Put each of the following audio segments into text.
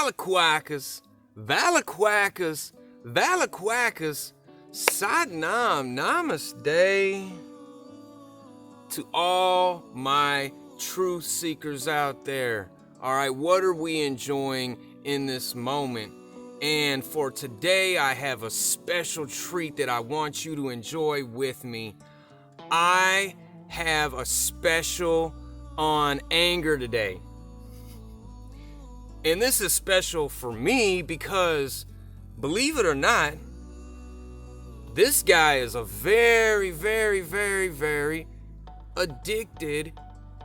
Valaquackers, Valaquackers, Valaquackers, Satnam Namaste to all my truth seekers out there. All right, what are we enjoying in this moment? And for today, I have a special treat that I want you to enjoy with me. I have a special on anger today. And this is special for me because, believe it or not, this guy is a very, very, very, very addicted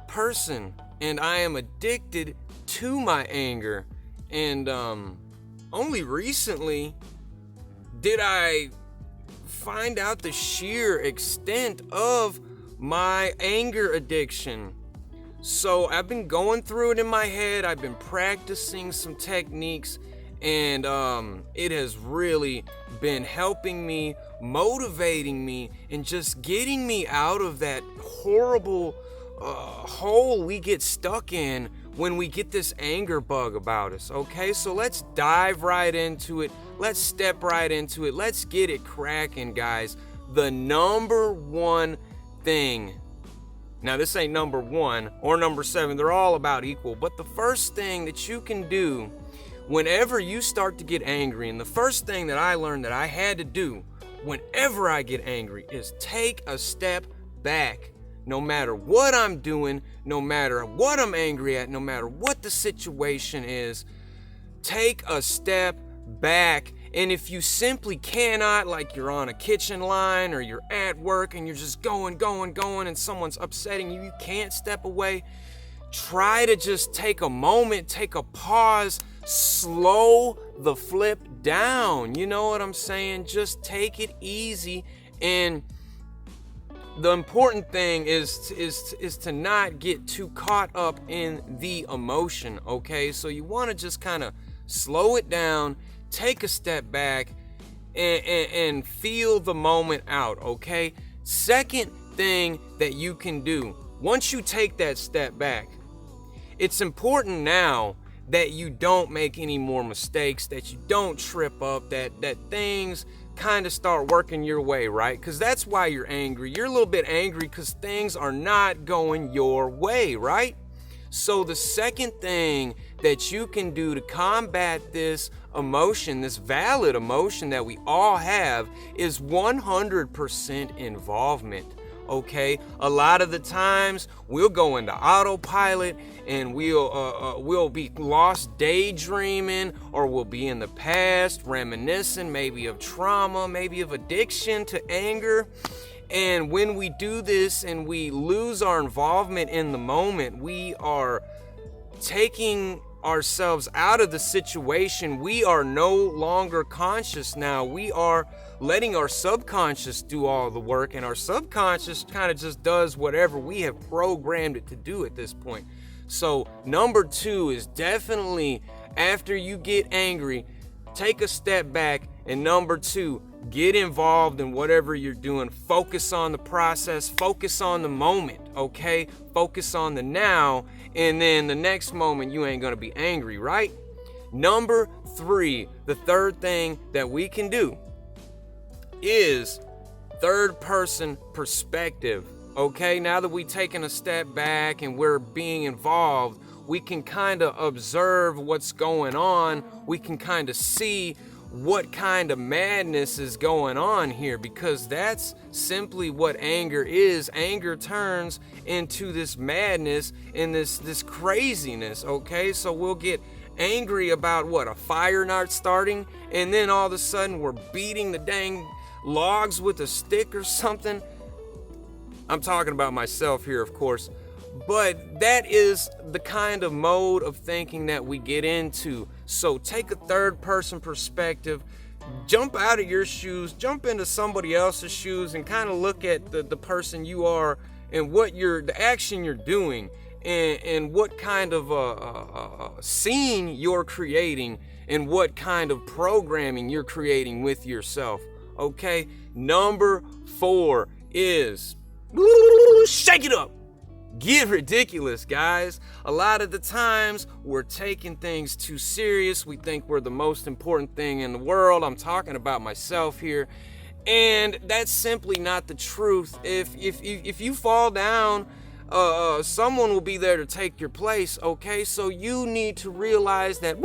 person. And I am addicted to my anger. And only recently did I find out the sheer extent of my anger addiction. So I've been going through it in my head. I've been practicing some techniques, and it has really been helping me, motivating me, and just getting me out of that horrible hole we get stuck in when we get this anger bug about us. Okay, so let's dive right into it. Let's step right into it. Let's get it cracking, guys. The number one thing. Now, this ain't number 1 or number 7. They're all about equal. But the first thing that you can do whenever you start to get angry, and the first thing that I learned that I had to do whenever I get angry, is take a step back. No matter what I'm doing, no matter what I'm angry at, no matter what the situation is, take a step back. And if you simply cannot, like you're on a kitchen line or you're at work and you're just going, and someone's upsetting you, you can't step away, try to just take a moment, take a pause, slow the flip down. You know what I'm saying? Just take it easy. And the important thing is to not get too caught up in the emotion, okay? So you want to just kind of slow it down, take a step back, and feel the moment out, okay? Second thing that you can do, once you take that step back, it's important now that you don't make any more mistakes, that you don't trip up, that things kind of start working your way, right? Because that's why you're angry. You're a little bit angry because things are not going your way, right? So the second thing that you can do to combat this emotion, this valid emotion that we all have, is 100% involvement. Okay, a lot of the times we'll go into autopilot and we'll be lost daydreaming, or we'll be in the past reminiscing maybe of trauma, maybe of addiction to anger. And when we do this and we lose our involvement in the moment, we are taking ourselves out of the situation. We are no longer conscious now. We are letting our subconscious do all the work, and our subconscious kind of just does whatever we have programmed it to do at this point. So number 2 is definitely, after you get angry, take a step back, and number 2, get involved in whatever you're doing. Focus on the process, focus on the moment, okay? Focus on the now, and then the next moment you ain't gonna be angry, right? Number 3, the third thing that we can do is third person perspective, okay? Now that we've taken a step back and we're being involved, we can kind of observe what's going on. We can kind of see what kind of madness is going on here, because that's simply what anger is. Anger turns into this madness and this craziness, okay? So we'll get angry about a fire not starting, and then all of a sudden we're beating the dang logs with a stick or something. I'm talking about myself here, of course, but that is the kind of mode of thinking that we get into. So take a third person perspective, jump out of your shoes, jump into somebody else's shoes, and kind of look at the person you are and what the action you're doing, and what kind of scene you're creating, and what kind of programming you're creating with yourself. Okay, number 4 is shake it up. Get ridiculous, guys. A lot of the times we're taking things too serious. We think we're the most important thing in the world. I'm talking about myself here. And that's simply not the truth. If you fall down, someone will be there to take your place, okay? So you need to realize that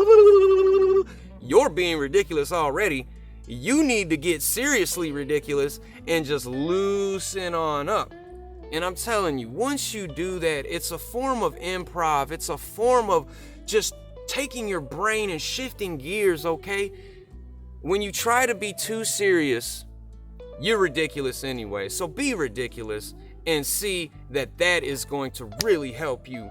you're being ridiculous already. You need to get seriously ridiculous and just loosen on up. And I'm telling you, once you do that, it's a form of improv. It's a form of just taking your brain and shifting gears, okay? When you try to be too serious, you're ridiculous anyway. So be ridiculous and see that that is going to really help you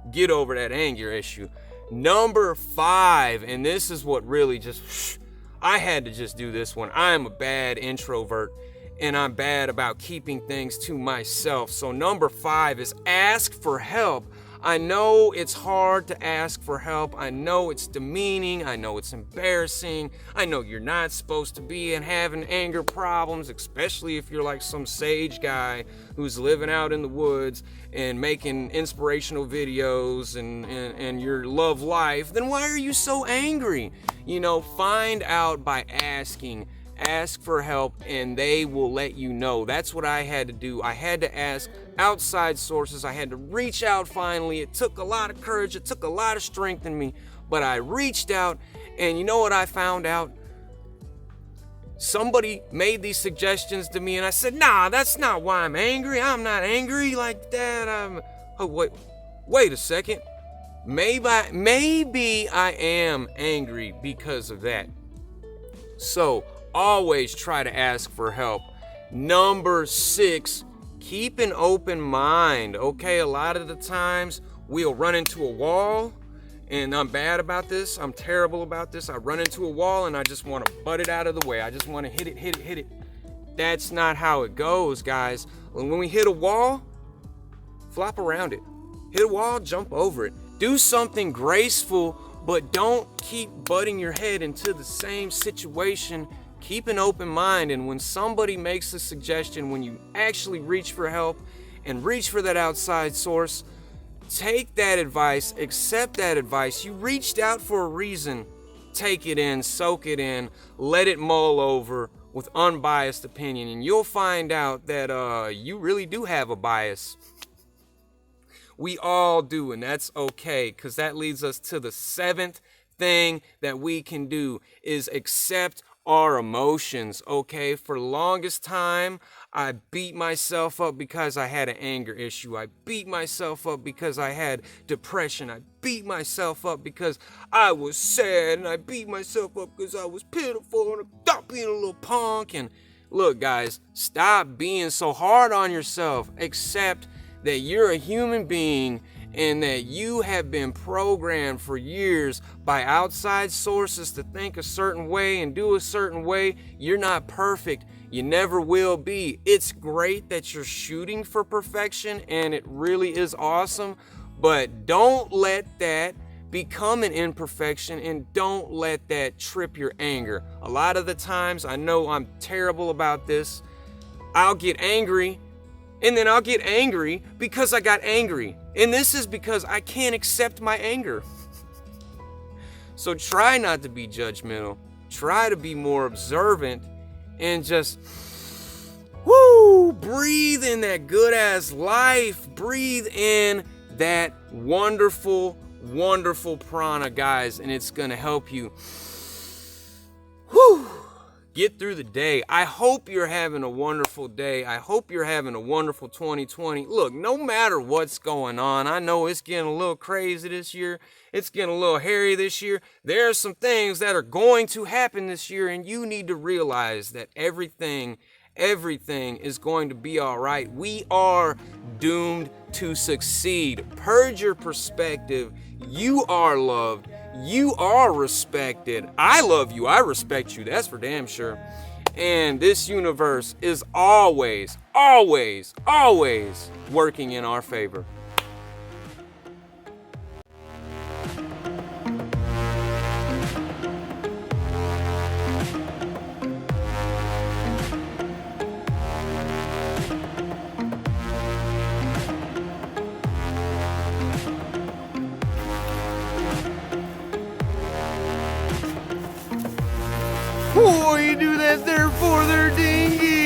get over that anger issue. Number 5, and this is what really just, I had to just do this one. I am a bad introvert, and I'm bad about keeping things to myself. So number 5 is ask for help. I know it's hard to ask for help. I know it's demeaning. I know it's embarrassing. I know you're not supposed to be and having anger problems, especially if you're like some sage guy who's living out in the woods and making inspirational videos and your love life. Then why are you so angry? Find out by asking. Ask for help and they will let you know. That's what I had to do. I had to ask outside sources. I had to reach out finally. It took a lot of courage. It took a lot of strength in me, but I reached out, and you know what I found out? Somebody made these suggestions to me and I said, nah, that's not why I'm angry. I'm not angry like that. Wait a second. Maybe I am angry because of that. So always try to ask for help. Number 6, keep an open mind. Okay, a lot of the times we'll run into a wall, and I'm bad about this. I'm terrible about this. I run into a wall and I just want to butt it out of the way. I just want to hit it. That's not how it goes, guys. When we hit a wall, flop around it. Hit a wall, jump over it. Do something graceful, but don't keep butting your head into the same situation. Keep an open mind, and when somebody makes a suggestion, when you actually reach for help and reach for that outside source, take that advice, accept that advice. You reached out for a reason. Take it in, soak it in, let it mull over with unbiased opinion, and you'll find out that you really do have a bias. We all do, and that's okay, because that leads us to the 7th thing that we can do is accept our emotions, okay? For the longest time, I beat myself up because I had an anger issue. I beat myself up because I had depression. I beat myself up because I was sad, and I beat myself up because I was pitiful, and I stopped being a little punk. And look, guys, stop being so hard on yourself. Accept that you're a human being and that you have been programmed for years by outside sources to think a certain way and do a certain way. You're not perfect. You never will be. It's great that you're shooting for perfection, and it really is awesome, but don't let that become an imperfection, and don't let that trip your anger. A lot of the times, I know I'm terrible about this, I'll get angry, and then I'll get angry because I got angry. And this is because I can't accept my anger. So try not to be judgmental. Try to be more observant and just, breathe in that good ass life. Breathe in that wonderful, wonderful prana, guys. And it's going to help you get through the day. I hope you're having a wonderful day. I hope you're having a wonderful 2020. Look, no matter what's going on, I know it's getting a little crazy this year. It's getting a little hairy this year. There are some things that are going to happen this year, and you need to realize that everything is going to be all right. We are doomed to succeed. Purge your perspective. You are loved. You are respected. I love you. I respect you. That's for damn sure. And this universe is always, always, always working in our favor. What you do that there for there, dingy?